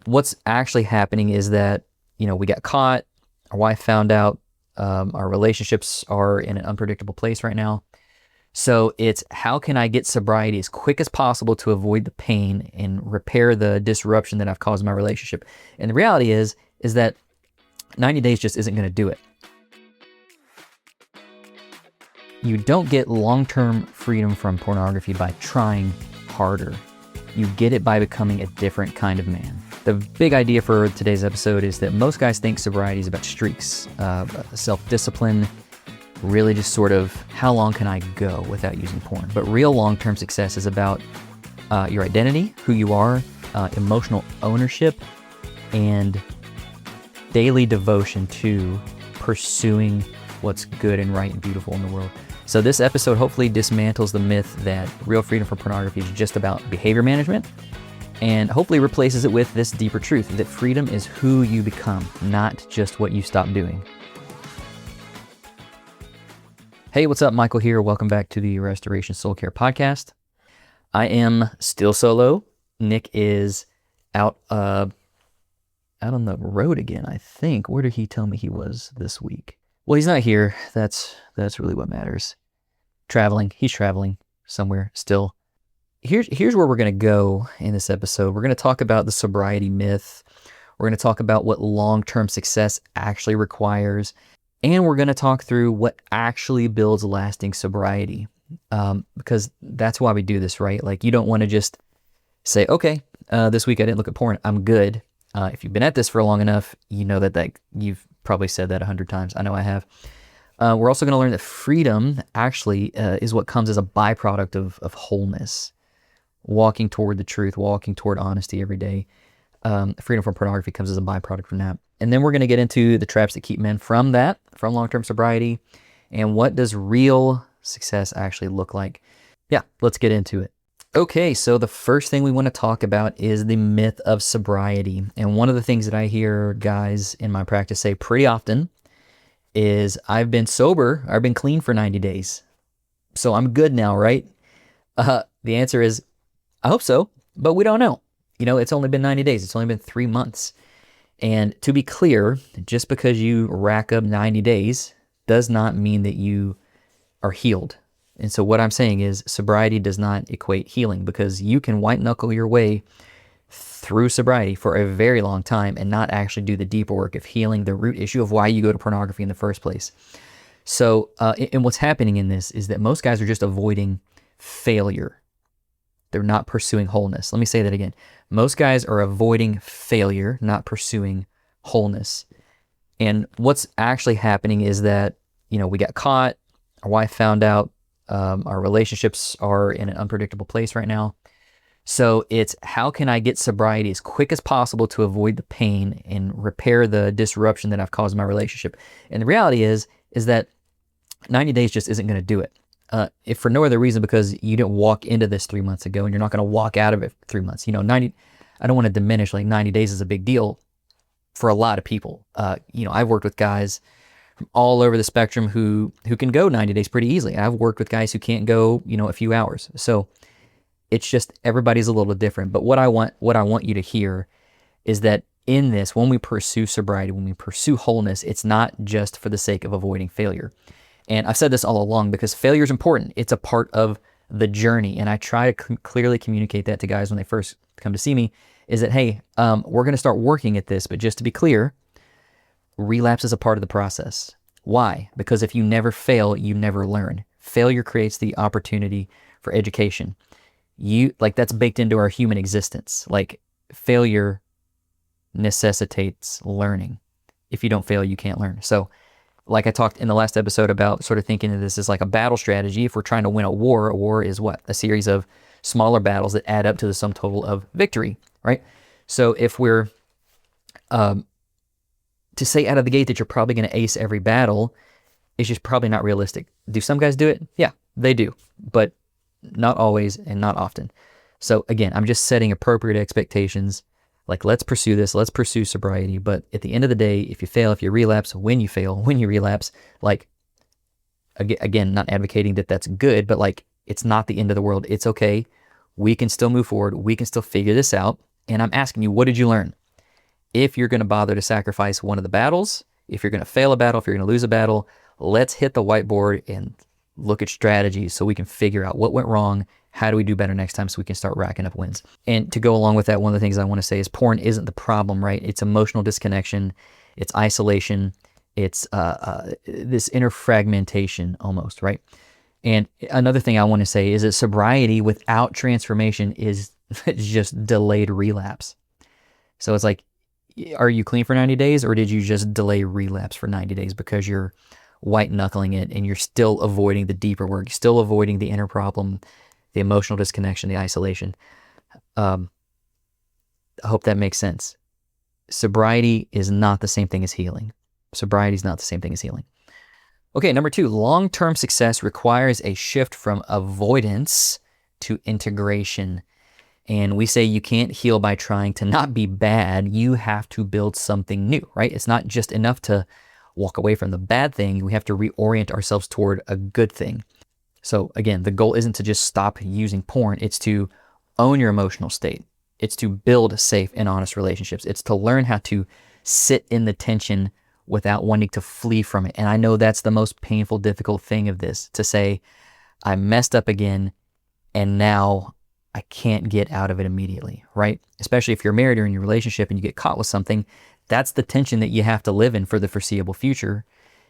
what's actually happening is that, we got caught, our wife found out, our relationships are in an unpredictable place right now. So it's how can I get sobriety as quick as possible to avoid the pain and repair the disruption that I've caused in my relationship. And the reality is that 90 days just isn't going to do it. You don't get long-term freedom from pornography by trying harder. You get it by becoming a different kind of man. The big idea for today's episode is that most guys think sobriety is about streaks, self-discipline, really just sort of how long can I go without using porn. But real long-term success is about your identity, who you are, emotional ownership, and daily devotion to pursuing what's good and right and beautiful in the world. So this episode hopefully dismantles the myth that real freedom from pornography is just about behavior management, and hopefully replaces it with this deeper truth that freedom is who you become, not just what you stop doing. Hey, what's up? Michael here. Welcome back to the Restoration Soul Care Podcast. I am still solo. Nick is out on the road again, I think. Where did he tell me he was this week? Well, he's not here. That's really what matters. Traveling. He's traveling somewhere still. Here's where we're going to go in this episode. We're going to talk about the sobriety myth. We're going to talk about what long-term success actually requires. And we're going to talk through what actually builds lasting sobriety. Because that's why we do this, right? Like, you don't want to just say, okay, this week I didn't look at porn, I'm good. If you've been at this for long enough, you know that you've probably said that 100 times. I know I have. We're also going to learn that freedom actually is what comes as a byproduct of wholeness. Walking toward the truth, walking toward honesty every day. Freedom from pornography comes as a byproduct from that. And then we're going to get into the traps that keep men from long-term sobriety, and what does real success actually look like. Yeah, let's get into it. Okay, so the first thing we want to talk about is the myth of sobriety. And one of the things that I hear guys in my practice say pretty often is, I've been sober, I've been clean for 90 days, so I'm good now, right? The answer is, I hope so, but we don't know. It's only been 90 days. It's only been 3 months. And to be clear, just because you rack up 90 days does not mean that you are healed. And so what I'm saying is sobriety does not equate healing, because you can white-knuckle your way through sobriety for a very long time and not actually do the deeper work of healing the root issue of why you go to pornography in the first place. So, and what's happening in this is that most guys are just avoiding failure. They're not pursuing wholeness. Let me say that again. Most guys are avoiding failure, not pursuing wholeness. And what's actually happening is that, we got caught, our wife found out, our relationships are in an unpredictable place right now. So it's how can I get sobriety as quick as possible to avoid the pain and repair the disruption that I've caused in my relationship. And the reality is that 90 days just isn't going to do it. If for no other reason, because you didn't walk into this 3 months ago, and you're not going to walk out of it 3 months. 90, I don't want to diminish, 90 days is a big deal for a lot of people. I've worked with guys from all over the spectrum who can go 90 days pretty easily. I've worked with guys who can't go, a few hours. So it's just, everybody's a little different. But what I want you to hear is that in this, when we pursue sobriety, when we pursue wholeness, it's not just for the sake of avoiding failure. And I've said this all along, because failure is important. It's a part of the journey. And I try to clearly communicate that to guys when they first come to see me, is that, hey, we're going to start working at this. But just to be clear, relapse is a part of the process. Why? Because if you never fail, you never learn. Failure creates the opportunity for education. That's baked into our human existence. Failure necessitates learning. If you don't fail, you can't learn. So, like I talked in the last episode about sort of thinking of this as like a battle strategy. If we're trying to win a war is what? A series of smaller battles that add up to the sum total of victory, right? So if we're to say out of the gate that you're probably going to ace every battle, it's just probably not realistic. Do some guys do it? Yeah, they do, but not always and not often. So again, I'm just setting appropriate expectations. Let's pursue this, let's pursue sobriety. But at the end of the day, if you fail, if you relapse, when you fail, when you relapse, again, not advocating that that's good, but it's not the end of the world. It's okay. We can still move forward. We can still figure this out. And I'm asking you, what did you learn? if you're going to bother to sacrifice one of the battles, if you're going to fail a battle, if you're going to lose a battle, let's hit the whiteboard and look at strategies so we can figure out what went wrong. How do we do better next time so we can start racking up wins? And to go along with that, one of the things I want to say is porn isn't the problem, right? It's emotional disconnection. It's isolation. It's this inner fragmentation almost, right? And another thing I want to say is that sobriety without transformation is just delayed relapse. So it's like, are you clean for 90 days or did you just delay relapse for 90 days because you're white-knuckling it and you're still avoiding the deeper work, you're still avoiding the inner problem, the emotional disconnection, the isolation? I hope that makes sense. Sobriety is not the same thing as healing. Sobriety is not the same thing as healing. Okay, number 2, long-term success requires a shift from avoidance to integration. And we say you can't heal by trying to not be bad. You have to build something new, right? It's not just enough to walk away from the bad thing. We have to reorient ourselves toward a good thing. So again, the goal isn't to just stop using porn. It's to own your emotional state. It's to build safe and honest relationships. It's to learn how to sit in the tension without wanting to flee from it. And I know that's the most painful, difficult thing of this, to say, I messed up again, and now I can't get out of it immediately, right? Especially if you're married or in your relationship and you get caught with something, that's the tension that you have to live in for the foreseeable future,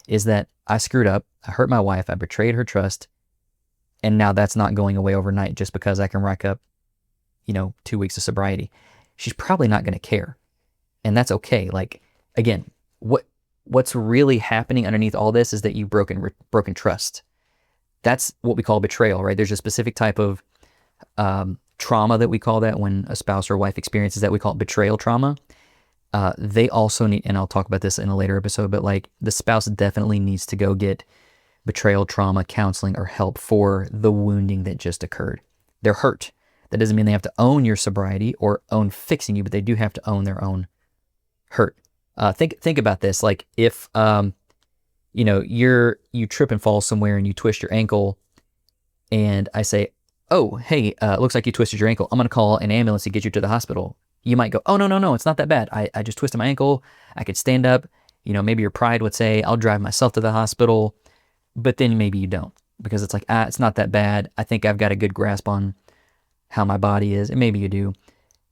is that I screwed up, I hurt my wife, I betrayed her trust, and now that's not going away overnight just because I can rack up, 2 weeks of sobriety. She's probably not going to care, and that's okay. Like, again, what's really happening underneath all this is that you've broken trust. That's what we call betrayal, right? There's a specific type of trauma that we call that when a spouse or wife experiences that. We call it betrayal trauma. They also need, and I'll talk about this in a later episode, but like the spouse definitely needs to go get betrayal trauma counseling or help for the wounding that just occurred. They're hurt. That doesn't mean they have to own your sobriety or own fixing you, but they do have to own their own hurt. Think about this. Like if, you trip and fall somewhere and you twist your ankle, and I say, oh, hey, looks like you twisted your ankle. I'm going to call an ambulance to get you to the hospital. You might go, oh, no, it's not that bad. I just twisted my ankle. I could stand up. Maybe your pride would say, I'll drive myself to the hospital. But then maybe you don't, because it's like, it's not that bad. I think I've got a good grasp on how my body is. And maybe you do.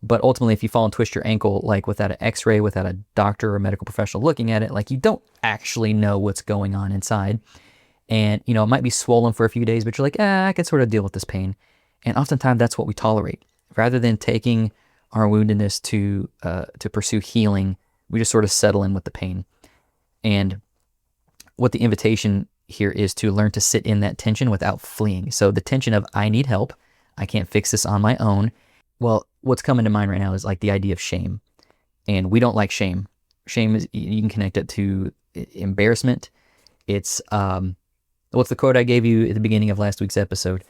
But ultimately, if you fall and twist your ankle, like without an x-ray, without a doctor or a medical professional looking at it, like you don't actually know what's going on inside. And, it might be swollen for a few days, but you're like, I can sort of deal with this pain. And oftentimes that's what we tolerate. Rather than taking our woundedness to pursue healing, we just sort of settle in with the pain. And what the invitation here is to learn to sit in that tension without fleeing. So the tension of, I need help, I can't fix this on my own. Well, what's coming to mind right now is like the idea of shame. And we don't like shame. Shame is, you can connect it to embarrassment. It's, what's the quote I gave you at the beginning of last week's episode?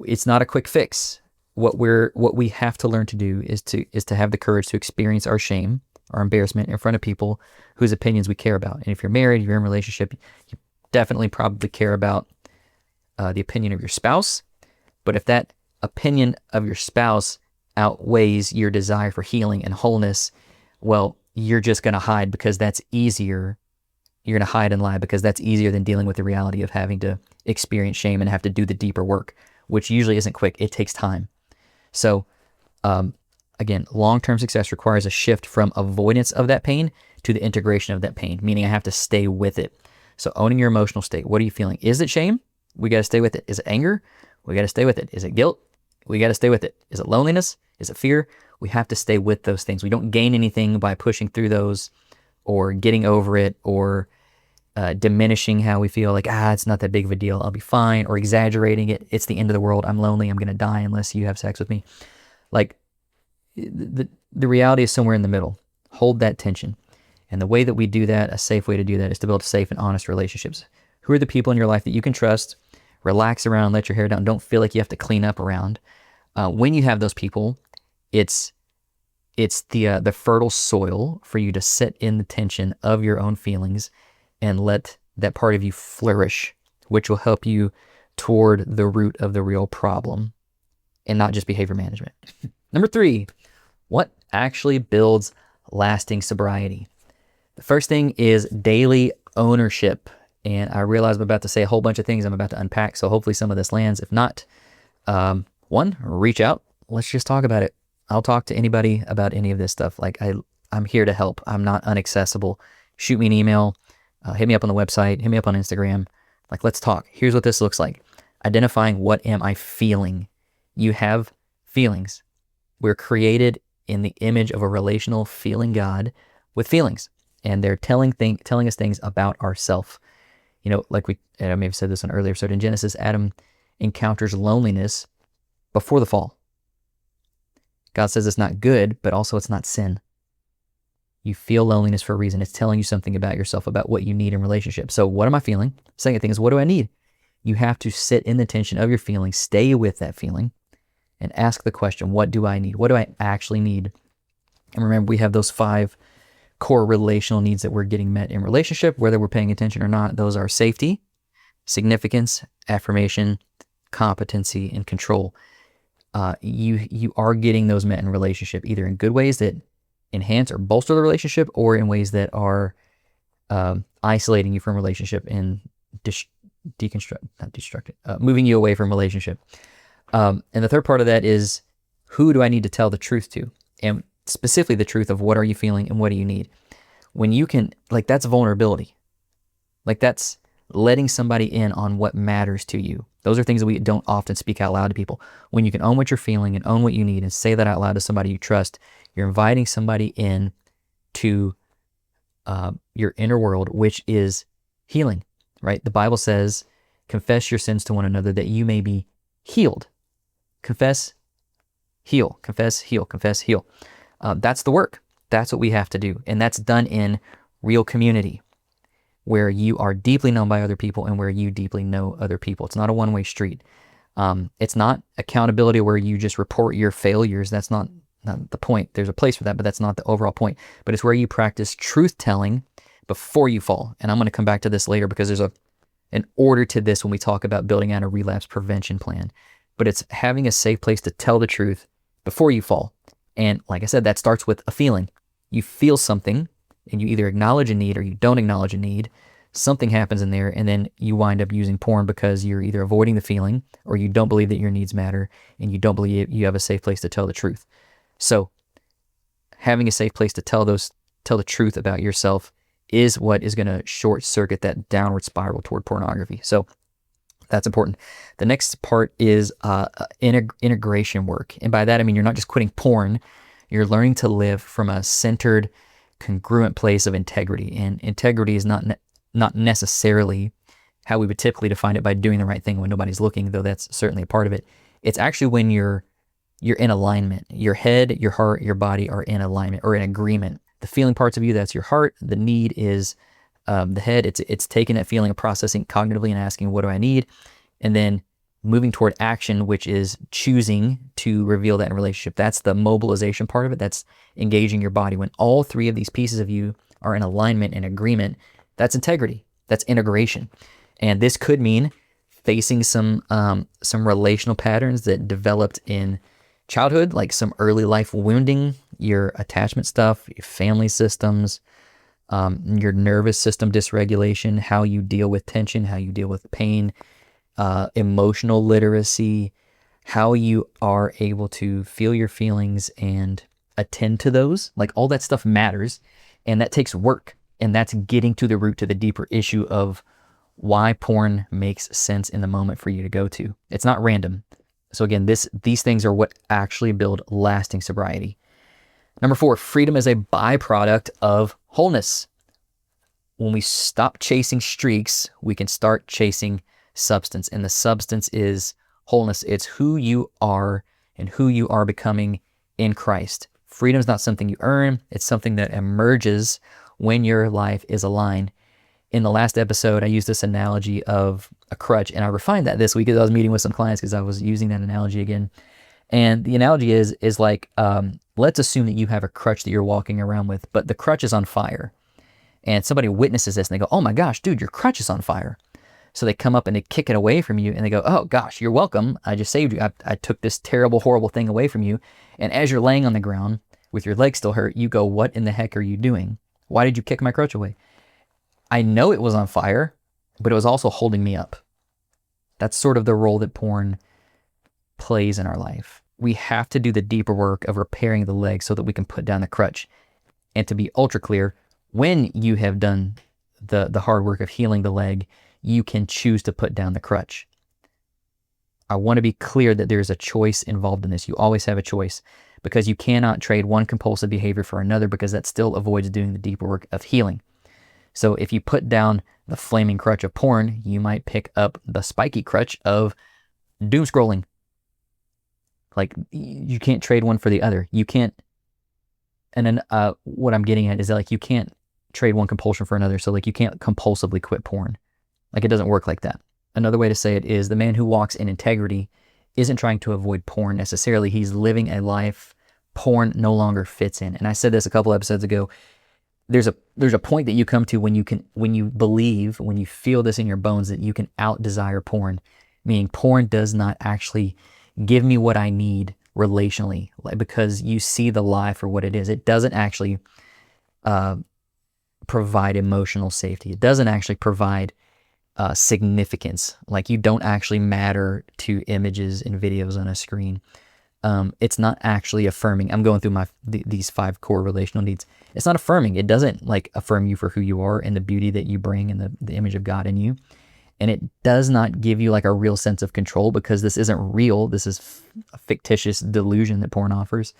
It's not a quick fix. What we have to learn to do is to have the courage to experience our shame, our embarrassment in front of people whose opinions we care about. And if you're married, you're in a relationship, you definitely probably care about the opinion of your spouse. But if that opinion of your spouse outweighs your desire for healing and wholeness, well, you're just going to hide because that's easier. You're going to hide and lie because that's easier than dealing with the reality of having to experience shame and have to do the deeper work, which usually isn't quick. It takes time. So again, long-term success requires a shift from avoidance of that pain to the integration of that pain, meaning I have to stay with it. So owning your emotional state. What are you feeling? Is it shame? We got to stay with it. Is it anger? We got to stay with it. Is it guilt? We got to stay with it. Is it loneliness? Is it fear? We have to stay with those things. We don't gain anything by pushing through those or getting over it or diminishing how we feel, like, it's not that big of a deal, I'll be fine, or exaggerating it. It's the end of the world. I'm lonely. I'm going to die unless you have sex with me. Like the reality is somewhere in the middle. Hold that tension. And the way that we do that, a safe way to do that, is to build safe and honest relationships. Who are the people in your life that you can trust? Relax around, let your hair down. Don't feel like you have to clean up around. When you have those people, it's the fertile soil for you to sit in the tension of your own feelings and let that part of you flourish, which will help you toward the root of the real problem and not just behavior management. Number 3, what actually builds lasting sobriety. The first thing is daily ownership. And I realize I'm about to say a whole bunch of things I'm about to unpack, so hopefully some of this lands. If not, one, reach out. Let's just talk about it. I'll talk to anybody about any of this stuff. Like I'm here to help. I'm not inaccessible. Shoot me an email. Hit me up on the website. Hit me up on Instagram. Like, let's talk. Here's what this looks like. Identifying what am I feeling. You have feelings. We're created in the image of a relational feeling God with feelings. And they're telling us things about ourselves. You know, like I may have said this on an earlier episode, in Genesis, Adam encounters loneliness before the fall. God says it's not good, but also it's not sin. You feel loneliness for a reason. It's telling you something about yourself, about what you need in relationships. So what am I feeling? Second thing is, what do I need? You have to sit in the tension of your feeling, stay with that feeling, and ask the question, what do I need? What do I actually need? And remember, we have those 5 core relational needs that we're getting met in relationship, whether we're paying attention or not. Those are safety, significance, affirmation, competency, and control. You are getting those met in relationship, either in good ways that enhance or bolster the relationship, or in ways that are isolating you from relationship and moving you away from relationship. And the third part of that is, who do I need to tell the truth to? And specifically the truth of what are you feeling and what do you need? When you can, like, that's vulnerability. Like, that's letting somebody in on what matters to you. Those are things that we don't often speak out loud to people. When you can own what you're feeling and own what you need and say that out loud to somebody you trust, you're inviting somebody in to your inner world, which is healing, right? The Bible says, confess your sins to one another that you may be healed. Confess, heal, confess, heal, confess, heal. That's the work. That's what we have to do. And that's done in real community, where you are deeply known by other people and where you deeply know other people. It's not a one-way street. It's not accountability where you just report your failures. That's not the point. There's a place for that, but that's not the overall point. But it's where you practice truth-telling before you fall. And I'm going to come back to this later, because there's an order to this when we talk about building out a relapse prevention plan. But it's having a safe place to tell the truth before you fall. And like I said, that starts with a feeling. You feel something, and you either acknowledge a need or you don't acknowledge a need. Something happens in there, and then you wind up using porn because you're either avoiding the feeling, or you don't believe that your needs matter, and you don't believe you have a safe place to tell the truth. So having a safe place to tell the truth about yourself is what is going to short circuit that downward spiral toward pornography. So that's important. The next part is integration work. And by that, I mean, you're not just quitting porn, you're learning to live from a centered, congruent place of integrity. And integrity is not necessarily how we would typically define it, by doing the right thing when nobody's looking, though that's certainly a part of it. It's actually when you're in alignment. Your head, your heart, your body are in alignment or in agreement. The feeling parts of you, that's your heart. The need is the head. It's taking that feeling and processing cognitively and asking, what do I need? And then moving toward action, which is choosing to reveal that in relationship. That's the mobilization part of it. That's engaging your body. When all 3 of these pieces of you are in alignment and agreement, that's integrity. That's integration. And this could mean facing some relational patterns that developed in childhood, like some early life wounding, your attachment stuff, your family systems, your nervous system dysregulation, how you deal with tension, how you deal with pain, emotional literacy, how you are able to feel your feelings and attend to those. Like, all that stuff matters, and that takes work. And that's getting to the root, to the deeper issue of why porn makes sense in the moment for you to go to. It's not random. So again, these things are what actually build lasting sobriety. Number 4, freedom is a byproduct of wholeness. When we stop chasing streaks, we can start chasing substance. And the substance is wholeness. It's who you are and who you are becoming in Christ. Freedom is not something you earn. It's something that emerges when your life is aligned. In the last episode, I used this analogy of a crutch, and I refined that this week as I was meeting with some clients, because I was using that analogy again. And the analogy is like, let's assume that you have a crutch that you're walking around with, but the crutch is on fire. And somebody witnesses this, and they go, oh my gosh, dude, your crutch is on fire. So they come up and they kick it away from you, and they go, oh gosh, you're welcome. I just saved you. I took this terrible, horrible thing away from you. And as you're laying on the ground, with your leg still hurt, you go, what in the heck are you doing? Why did you kick my crutch away? I know it was on fire, but it was also holding me up. That's sort of the role that porn plays in our life. We have to do the deeper work of repairing the leg so that we can put down the crutch. And to be ultra clear, when you have done the hard work of healing the leg, you can choose to put down the crutch. I want to be clear that there's a choice involved in this. You always have a choice, because you cannot trade one compulsive behavior for another, because that still avoids doing the deeper work of healing. So if you put down the flaming crutch of porn, you might pick up the spiky crutch of doom scrolling. Like, you can't trade one for the other. You can't. And then what I'm getting at is that, like, you can't trade one compulsion for another. So, like, you can't compulsively quit porn. Like, it doesn't work like that. Another way to say it is, the man who walks in integrity isn't trying to avoid porn necessarily. He's living a life porn no longer fits in. And I said this a couple episodes ago. There's a point that you come to when you feel this in your bones, that you can out-desire porn, meaning porn does not actually give me what I need relationally, because you see the lie for what it is. It doesn't actually provide emotional safety. It doesn't actually provide significance. Like, you don't actually matter to images and videos on a screen. It's not actually affirming. I'm going through these 5 core relational needs. It's not affirming. It doesn't, like, affirm you for who you are and the beauty that you bring and the image of God in you. And it does not give you, like, a real sense of control, because this isn't real. This is a fictitious delusion that porn offers.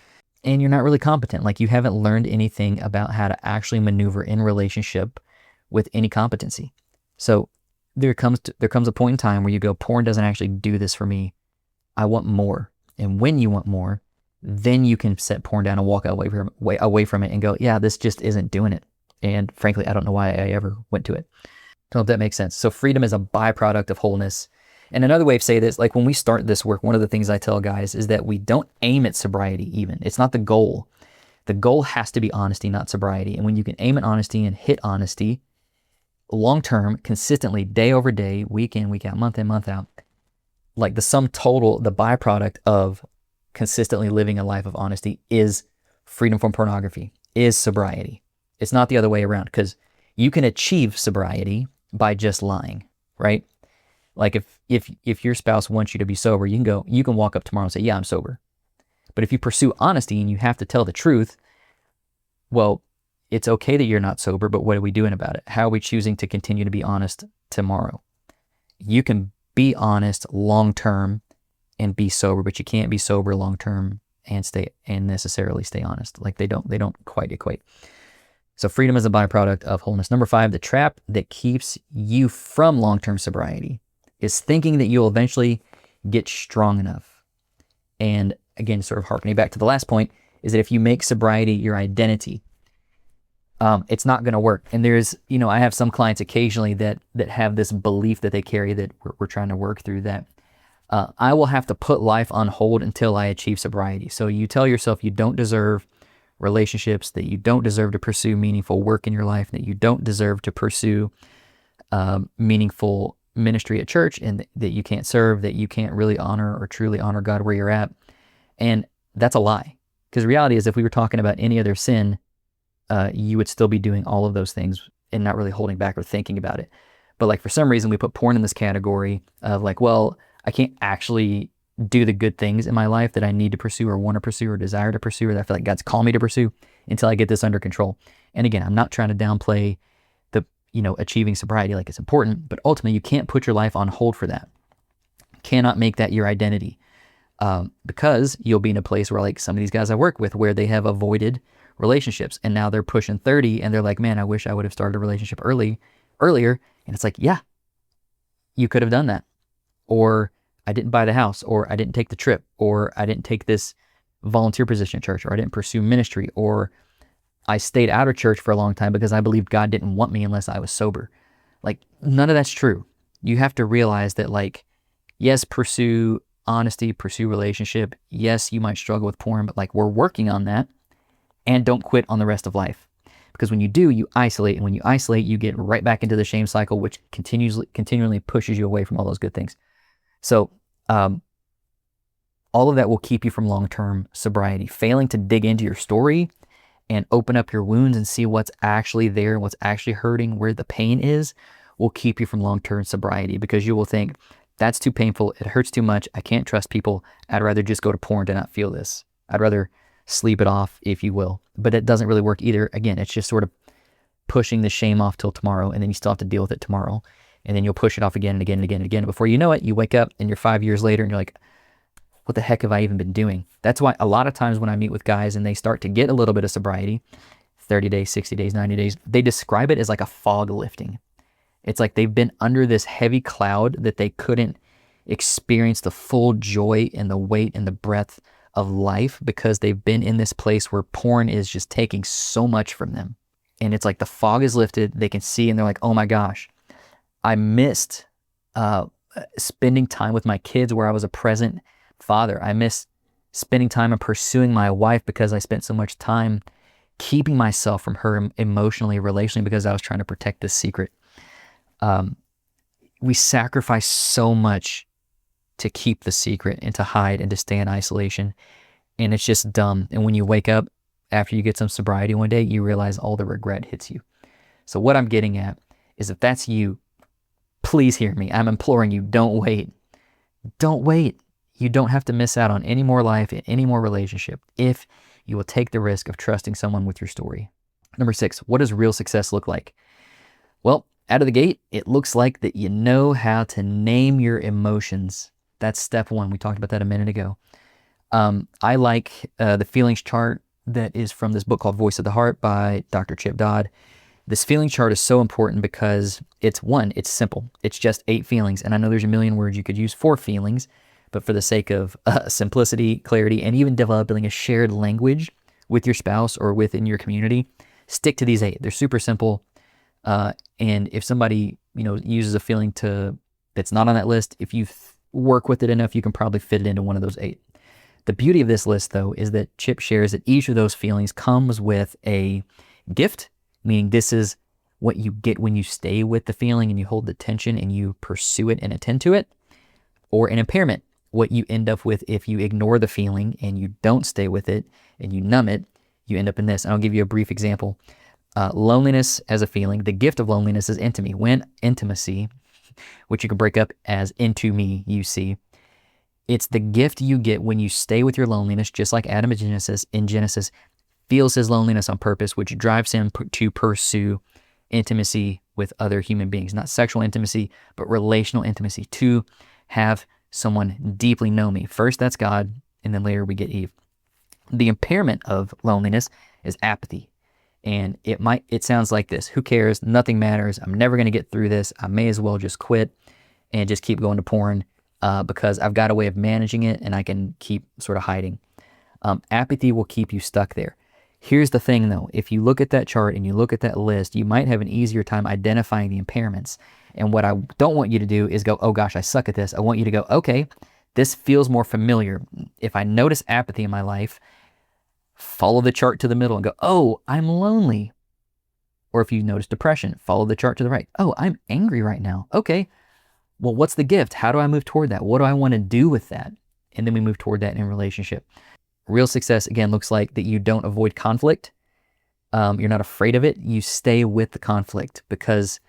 And you're not really competent. Like, you haven't learned anything about how to actually maneuver in relationship with any competency. So there comes a point in time where you go, porn doesn't actually do this for me. I want more. And when you want more, then you can set porn down and walk away from it and go, yeah, this just isn't doing it. And frankly, I don't know why I ever went to it. I don't know if that makes sense. So freedom is a byproduct of wholeness. And another way of saying this, like, when we start this work, one of the things I tell guys is that we don't aim at sobriety even. It's not the goal. The goal has to be honesty, not sobriety. And when you can aim at honesty and hit honesty long-term, consistently, day over day, week in, week out, month in, month out, like, the sum total, the byproduct of consistently living a life of honesty is freedom from pornography, is sobriety. It's not the other way around, because you can achieve sobriety by just lying, right? Like, if your spouse wants you to be sober, you can walk up tomorrow and say, yeah, I'm sober. But if you pursue honesty and you have to tell the truth, well, it's okay that you're not sober, but what are we doing about it? How are we choosing to continue to be honest tomorrow? You can be honest long-term and be sober, but you can't be sober long-term and necessarily stay honest. Like, they don't quite equate. So freedom is a byproduct of wholeness. Number 5, the trap that keeps you from long-term sobriety is thinking that you'll eventually get strong enough. And again, sort of harkening back to the last point, is that if you make sobriety your identity, it's not going to work. And there's, I have some clients occasionally that have this belief that they carry, that we're trying to work through, that I will have to put life on hold until I achieve sobriety. So you tell yourself you don't deserve relationships, that you don't deserve to pursue meaningful work in your life, that you don't deserve to pursue meaningful ministry at church, and that you can't serve, that you can't really honor or truly honor God where you're at. And that's a lie. Because the reality is, if we were talking about any other sin, you would still be doing all of those things and not really holding back or thinking about it. But, like, for some reason we put porn in this category of, like, well, I can't actually do the good things in my life that I need to pursue or want to pursue or desire to pursue, or that I feel like God's called me to pursue, until I get this under control. And again, I'm not trying to downplay the, achieving sobriety. Like, it's important, but ultimately you can't put your life on hold for that. You cannot make that your identity, because you'll be in a place where, like, some of these guys I work with, where they have avoided relationships and now they're pushing 30 and they're like, man, I wish I would have started a relationship earlier. And it's like, yeah, you could have done that. Or I didn't buy the house, or I didn't take the trip, or I didn't take this volunteer position at church, or I didn't pursue ministry, or I stayed out of church for a long time because I believed God didn't want me unless I was sober. Like, none of that's true. You have to realize that, like, yes, pursue honesty, pursue relationship. Yes, you might struggle with porn, but, like, we're working on that. And don't quit on the rest of life. Because when you do, you isolate. And when you isolate, you get right back into the shame cycle, which continually pushes you away from all those good things. So All of that will keep you from long-term sobriety. Failing to dig into your story and open up your wounds and see what's actually there, what's actually hurting, where the pain is, will keep you from long-term sobriety, because you will think, that's too painful, it hurts too much, I can't trust people, I'd rather just go to porn to not feel this. I'd rather sleep it off, if you will. But it doesn't really work either. Again, it's just sort of pushing the shame off till tomorrow, and then you still have to deal with it tomorrow. And then you'll push it off again and again and again and again. Before you know it, you wake up and you're 5 years later and you're like, what the heck have I even been doing? That's why a lot of times when I meet with guys and they start to get a little bit of sobriety, 30 days, 60 days, 90 days, they describe it as like a fog lifting. It's like they've been under this heavy cloud that they couldn't experience the full joy and the weight and the breadth of life, because they've been in this place where porn is just taking so much from them. And it's like the fog is lifted, they can see, and they're like, oh my gosh, I missed spending time with my kids where I was a present father. I miss spending time and pursuing my wife because I spent so much time keeping myself from her emotionally, relationally, because I was trying to protect this secret. We sacrifice so much to keep the secret and to hide and to stay in isolation. And it's just dumb. And when you wake up after you get some sobriety one day, you realize all the regret hits you. So what I'm getting at is, if that's you, please hear me. I'm imploring you, don't wait. Don't wait. You don't have to miss out on any more life and any more relationship if you will take the risk of trusting someone with your story. Number 6, what does real success look like? Well, out of the gate, it looks like that you know how to name your emotions. That's step 1. We talked about that a minute ago. I like the feelings chart that is from this book called Voice of the Heart by Dr. Chip Dodd. This feeling chart is so important because it's simple. It's just 8 feelings. And I know there's a million words you could use for feelings, but for the sake of simplicity, clarity, and even developing a shared language with your spouse or within your community, stick to these 8. They're super simple. And if somebody, uses a feeling that's not on that list, if you work with it enough, you can probably fit it into one of those 8. The beauty of this list, though, is that Chip shares that each of those feelings comes with a gift, meaning this is what you get when you stay with the feeling and you hold the tension and you pursue it and attend to it, or an impairment, what you end up with if you ignore the feeling and you don't stay with it and you numb it, you end up in this. And I'll give you a brief example. Loneliness as a feeling, the gift of loneliness is intimacy, which you can break up as into me, you see. It's the gift you get when you stay with your loneliness, just like Adam in Genesis feels his loneliness on purpose, which drives him to pursue intimacy with other human beings. Not sexual intimacy, but relational intimacy, to have someone deeply know me. First, that's God, and then later we get Eve. The impairment of loneliness is apathy. And it sounds like this: who cares? Nothing matters. I'm never going to get through this. I may as well just quit and just keep going to porn because I've got a way of managing it and I can keep sort of hiding. Apathy will keep you stuck there. Here's the thing, though. If you look at that chart and you look at that list, you might have an easier time identifying the impairments. And what I don't want you to do is go, oh gosh, I suck at this. I want you to go, okay, this feels more familiar. If I notice apathy in my life, follow the chart to the middle and go, oh, I'm lonely. Or if you notice depression, follow the chart to the right. Oh, I'm angry right now. Okay, well, what's the gift? How do I move toward that? What do I want to do with that? And then we move toward that in relationship. Real success, again, looks like that you don't avoid conflict. You're not afraid of it. You stay with the conflict, because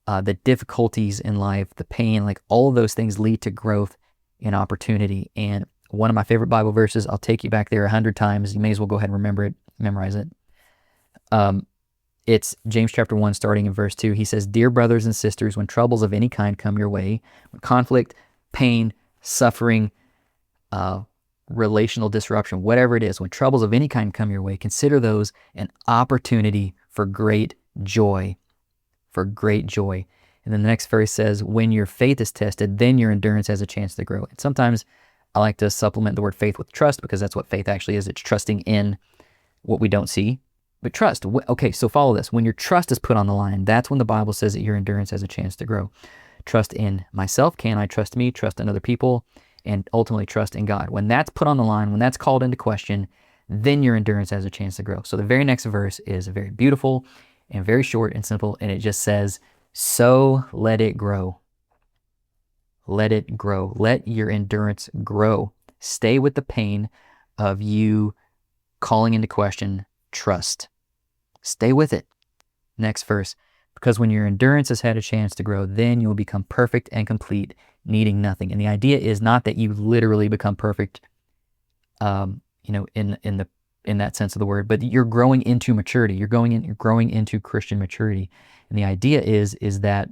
the difficulties in life, the pain, like all of those things lead to growth and opportunity. And one of my favorite Bible verses, I'll take you back there 100 times. You may as well go ahead and memorize it. It's James chapter 1, starting in verse 2. He says, "Dear brothers and sisters, when troubles of any kind come your way, when conflict, pain, suffering, relational disruption, whatever it is, when troubles of any kind come your way, consider those an opportunity for great joy." For great joy. And then the next verse says, when your faith is tested, then your endurance has a chance to grow. And sometimes I like to supplement the word faith with trust, because that's what faith actually is. It's trusting in what we don't see. But trust, okay, so follow this. When your trust is put on the line, that's when the Bible says that your endurance has a chance to grow. Trust in myself. Can I trust me? Trust in other people, and ultimately trust in God. When that's put on the line, when that's called into question, then your endurance has a chance to grow. So the very next verse is very beautiful and very short and simple, and it just says, so let it grow. Let it grow. Let your endurance grow. Stay with the pain of you calling into question trust. Stay with it. Next verse. Because when your endurance has had a chance to grow, then you will become perfect and complete, needing nothing. And the idea is not that you literally become perfect, in that sense of the word, but you're growing into maturity. You're growing into Christian maturity. And the idea is that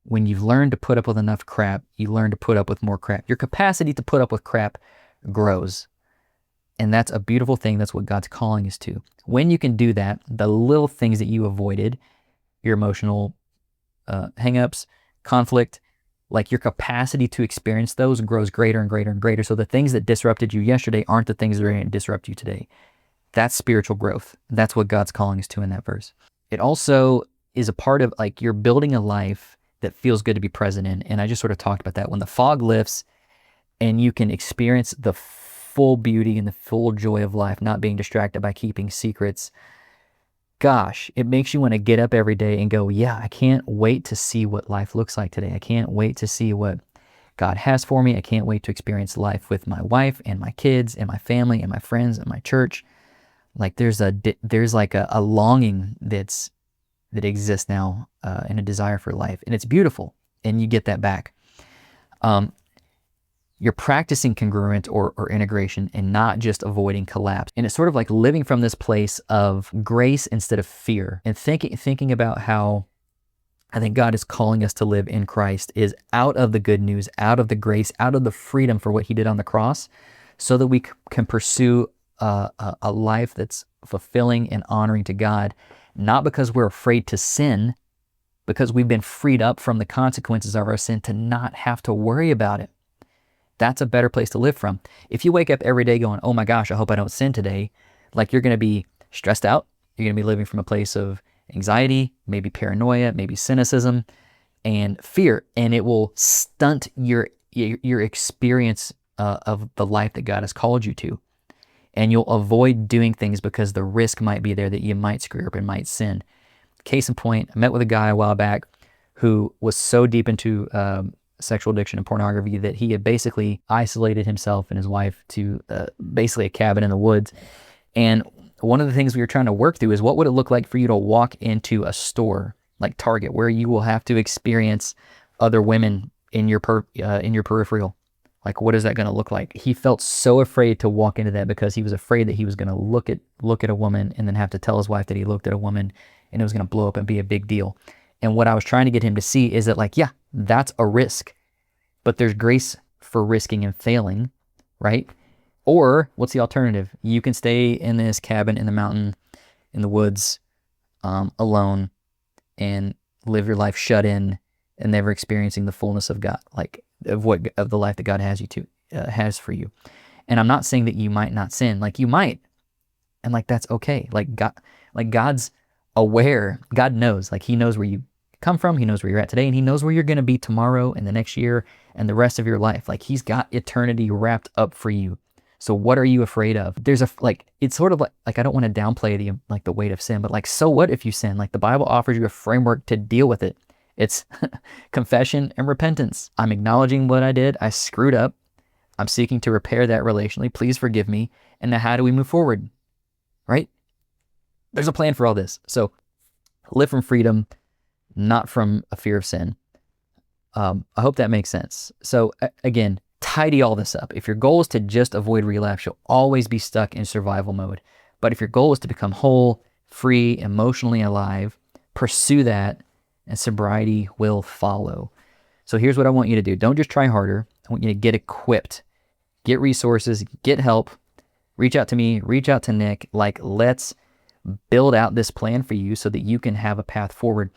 when you've learned to put up with enough crap, you learn to put up with more crap. Your capacity to put up with crap grows. And that's a beautiful thing. That's what God's calling us to. When you can do that, the little things that you avoided, your emotional hang-ups, conflict, like your capacity to experience those grows greater and greater and greater. So the things that disrupted you yesterday aren't the things that are going to disrupt you today. That's spiritual growth. That's what God's calling us to in that verse. It also is a part of like you're building a life that feels good to be present in. And I just sort of talked about that. When the fog lifts and you can experience the full beauty and the full joy of life, not being distracted by keeping secrets, gosh, it makes you want to get up every day and go, yeah, I can't wait to see what life looks like today. I can't wait to see what God has for me. I can't wait to experience life with my wife and my kids and my family and my friends and my church. Like there's like a longing that exists now and a desire for life, and it's beautiful, and you get that back. You're practicing congruent or integration and not just avoiding collapse. And it's sort of like living from this place of grace instead of fear, and thinking about how I think God is calling us to live in Christ is out of the good news, out of the grace, out of the freedom for what he did on the cross, so that we can pursue a life that's fulfilling and honoring to God, not because we're afraid to sin, because we've been freed up from the consequences of our sin to not have to worry about it. That's a better place to live from. If you wake up every day going, oh my gosh, I hope I don't sin today, like you're going to be stressed out. You're going to be living from a place of anxiety, maybe paranoia, maybe cynicism and fear, and it will stunt your experience of the life that God has called you to. And you'll avoid doing things because the risk might be there that you might screw up and might sin. Case in point, I met with a guy a while back who was so deep into sexual addiction and pornography that he had basically isolated himself and his wife to basically a cabin in the woods. And one of the things we were trying to work through is what would it look like for you to walk into a store like Target, where you will have to experience other women in your peripheral. Like, what is that going to look like? He felt so afraid to walk into that because he was afraid that he was going to look at a woman and then have to tell his wife that he looked at a woman, and it was going to blow up and be a big deal. And what I was trying to get him to see is that, like, yeah, that's a risk, but there's grace for risking and failing, right? Or what's the alternative? You can stay in this cabin in the mountain, in the woods, alone, and live your life shut in and never experiencing the fullness of God, like of the life that God has for you. And I'm not saying that you might not sin, like you might, and like that's okay. God's aware. God knows, like he knows where you come from. He knows where you're at today, and he knows where you're going to be tomorrow and the next year and the rest of your life. Like he's got eternity wrapped up for you. So what are you afraid of? There's it's sort of like I don't want to downplay the weight of sin, but like, so what if you sin? Like the Bible offers you a framework to deal with it. It's confession and repentance. I'm acknowledging what I did. I screwed up. I'm seeking to repair that relationally. Please forgive me. And now how do we move forward? Right? There's a plan for all this. So live from freedom, not from a fear of sin. I hope that makes sense. So again, tidy all this up. If your goal is to just avoid relapse, you'll always be stuck in survival mode. But if your goal is to become whole, free, emotionally alive, pursue that, and sobriety will follow. So here's what I want you to do. Don't just try harder. I want you to get equipped, get resources, get help, reach out to me, reach out to Nick. Like, let's build out this plan for you so that you can have a path forward.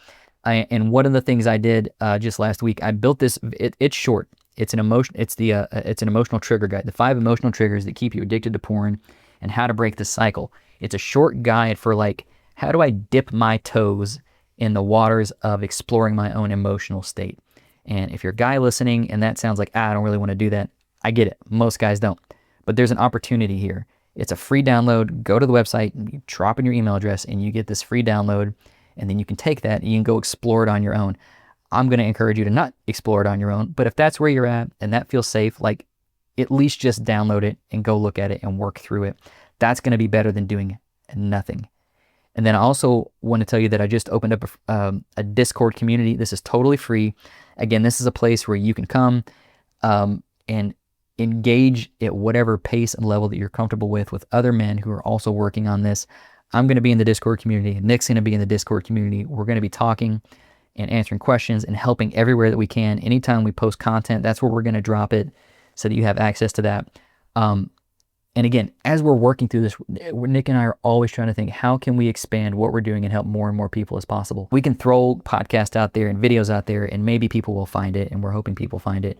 And one of the things I did just last week, I built this. It's short. It's an emotional trigger guide. The 5 emotional triggers that keep you addicted to porn and how to break the cycle. It's a short guide for like, how do I dip my toes in the waters of exploring my own emotional state? And if you're a guy listening and that sounds like, I don't really want to do that, I get it. Most guys don't. But there's an opportunity here. It's a free download. Go to the website, you drop in your email address, and you get this free download. And then you can take that and you can go explore it on your own. I'm going to encourage you to not explore it on your own. But if that's where you're at and that feels safe, like at least just download it and go look at it and work through it. That's going to be better than doing nothing. And then I also want to tell you that I just opened up a Discord community. This is totally free. Again, this is a place where you can come and engage at whatever pace and level that you're comfortable with other men who are also working on this. I'm going to be in the Discord community. Nick's going to be in the Discord community. We're going to be talking and answering questions and helping everywhere that we can. Anytime we post content, that's where we're going to drop it so that you have access to that. And again, as we're working through this, Nick and I are always trying to think, how can we expand what we're doing and help more and more people as possible? We can throw podcasts out there and videos out there, and maybe people will find it, and we're hoping people find it.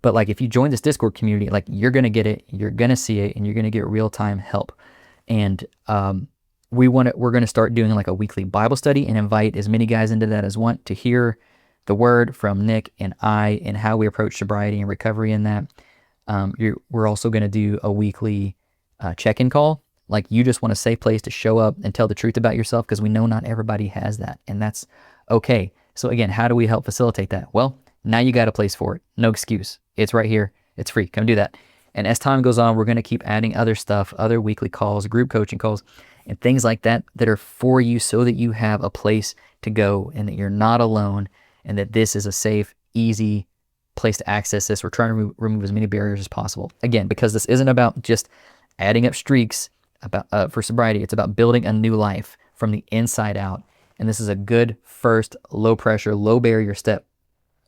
But like, if you join this Discord community, like, you're going to get it, you're going to see it, and you're going to get real-time help. And we're going to start doing like a weekly Bible study and invite as many guys into that as want to hear the word from Nick and I and how we approach sobriety and recovery in that. We're also going to do a weekly check-in call. Like, you just want a safe place to show up and tell the truth about yourself, because we know not everybody has that, and that's okay. So again, how do we help facilitate that? Well, now you got a place for it. No excuse. It's right here. It's free. Come do that. And as time goes on, we're going to keep adding other stuff, other weekly calls, group coaching calls, and things like that are for you, so that you have a place to go and that you're not alone, and that this is a safe, easy place to access this. We're trying to remove as many barriers as possible. Again, because this isn't about just adding up streaks for sobriety. It's about building a new life from the inside out. And this is a good first low pressure, low barrier step.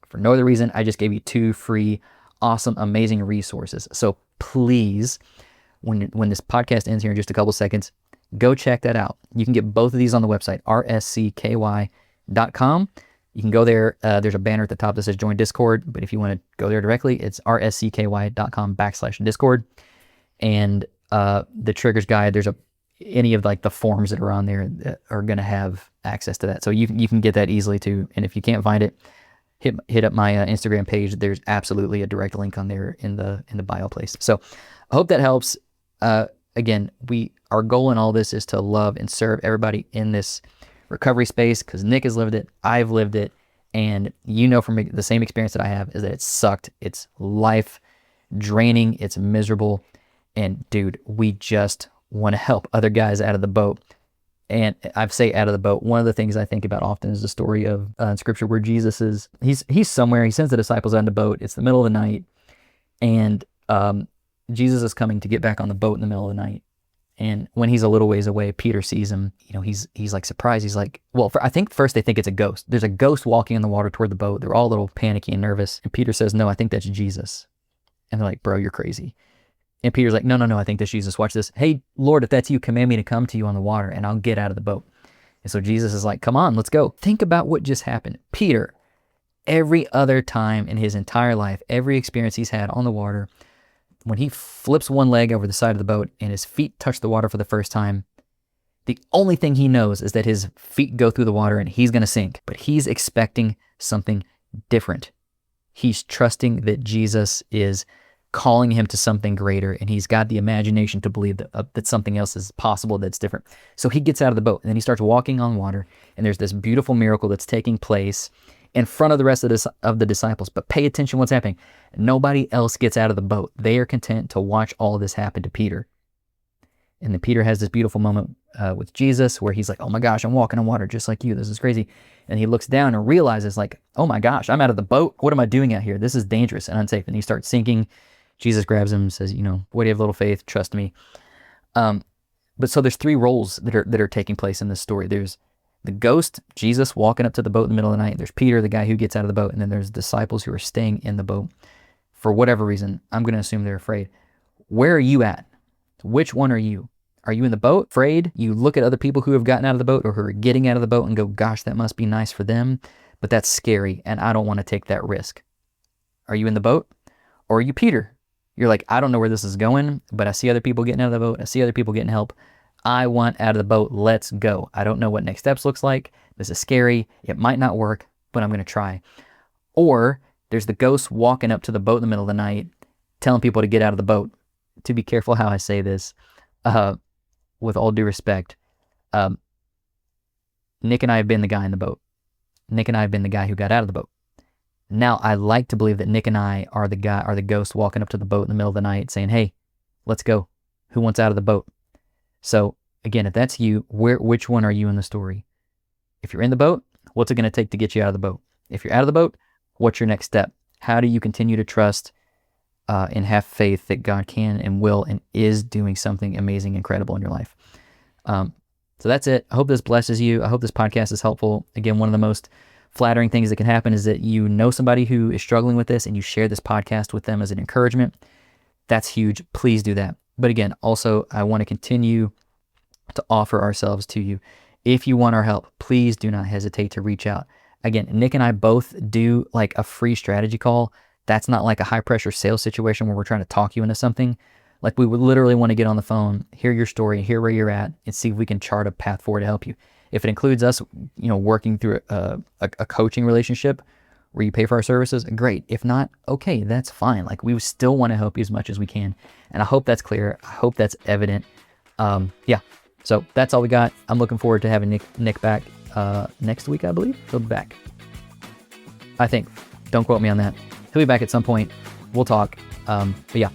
For no other reason, I just gave you 2 free, awesome, amazing resources. So please, when this podcast ends here in just a couple seconds, go check that out. You can get both of these on the website, rscky.com. You can go there. There's a banner at the top that says join Discord, but if you want to go there directly, it's rscky.com/Discord. And the triggers guide, there's any of like the forms that are on there that are going to have access to that. So you can get that easily too. And if you can't find it, hit up my Instagram page. There's absolutely a direct link on there in the bio place. So I hope that helps. Again, our goal in all this is to love and serve everybody in this recovery space, because Nick has lived it, I've lived it, and you know from the same experience that I have is that it sucked. It's life draining. It's miserable. And dude, we just want to help other guys out of the boat. And I say out of the boat, one of the things I think about often is the story of in scripture where Jesus he's somewhere, he sends the disciples on the boat. It's the middle of the night, and Jesus is coming to get back on the boat in the middle of the night. And when he's a little ways away, Peter sees him. You know, he's like surprised. He's like, I think first they think it's a ghost. There's a ghost walking on the water toward the boat. They're all a little panicky and nervous. And Peter says, no, I think that's Jesus. And they're like, bro, you're crazy. And Peter's like, no, I think that's Jesus. Watch this. Hey, Lord, if that's you, command me to come to you on the water and I'll get out of the boat. And so Jesus is like, come on, let's go. Think about what just happened. Peter, every other time in his entire life, every experience he's had on the water, when he flips one leg over the side of the boat and his feet touch the water for the first time, the only thing he knows is that his feet go through the water and he's going to sink. But he's expecting something different. He's trusting that Jesus is calling him to something greater, and he's got the imagination to believe that something else is possible that's different. So he gets out of the boat, and then he starts walking on water, and there's this beautiful miracle that's taking place in front of the rest of the disciples. But pay attention what's happening. Nobody else gets out of the boat. They are content to watch all of this happen to Peter. And then Peter has this beautiful moment with Jesus where he's like, oh my gosh, I'm walking on water just like you. This is crazy. And he looks down and realizes like, oh my gosh, I'm out of the boat. What am I doing out here? This is dangerous and unsafe. And he starts sinking. Jesus grabs him and says, why do you have little faith? Trust me. But so there's 3 roles that are taking place in this story. There's the ghost, Jesus walking up to the boat in the middle of the night. There's Peter, the guy who gets out of the boat. And then there's disciples who are staying in the boat. For whatever reason, I'm going to assume they're afraid. Where are you at? Which one are you? Are you in the boat, afraid? You look at other people who have gotten out of the boat or who are getting out of the boat and go, gosh, that must be nice for them. But that's scary and I don't want to take that risk. Are you in the boat? Or are you Peter? You're like, I don't know where this is going, but I see other people getting out of the boat. I see other people getting help. I want out of the boat. Let's go. I don't know what next steps looks like. This is scary. It might not work, but I'm going to try. Or there's the ghost walking up to the boat in the middle of the night, telling people to get out of the boat. To be careful how I say this, with all due respect, Nick and I have been the guy in the boat. Nick and I have been the guy who got out of the boat. Now, I like to believe that Nick and I are the ghost walking up to the boat in the middle of the night saying, hey, let's go. Who wants out of the boat? So again, if that's you, which one are you in the story? If you're in the boat, what's it going to take to get you out of the boat? If you're out of the boat, what's your next step? How do you continue to trust and have faith that God can and will and is doing something amazing, incredible in your life? So that's it. I hope this blesses you. I hope this podcast is helpful. Again, one of the most flattering things that can happen is that you know somebody who is struggling with this and you share this podcast with them as an encouragement. That's huge. Please do that. But again, also, I want to continue to offer ourselves to you. If you want our help, please do not hesitate to reach out. Again, Nick and I both do like a free strategy call. That's not like a high pressure sales situation where we're trying to talk you into something. Like we would literally want to get on the phone, hear your story, hear where you're at, and see if we can chart a path forward to help you. If it includes us, working through a coaching relationship where you pay for our services, great. If not, okay, that's fine. Like we still want to help you as much as we can. And I hope that's clear. I hope that's evident. Yeah. So that's all we got. I'm looking forward to having Nick back next week, I believe. He'll be back. I think. Don't quote me on that. He'll be back at some point. We'll talk. But yeah,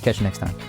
catch you next time.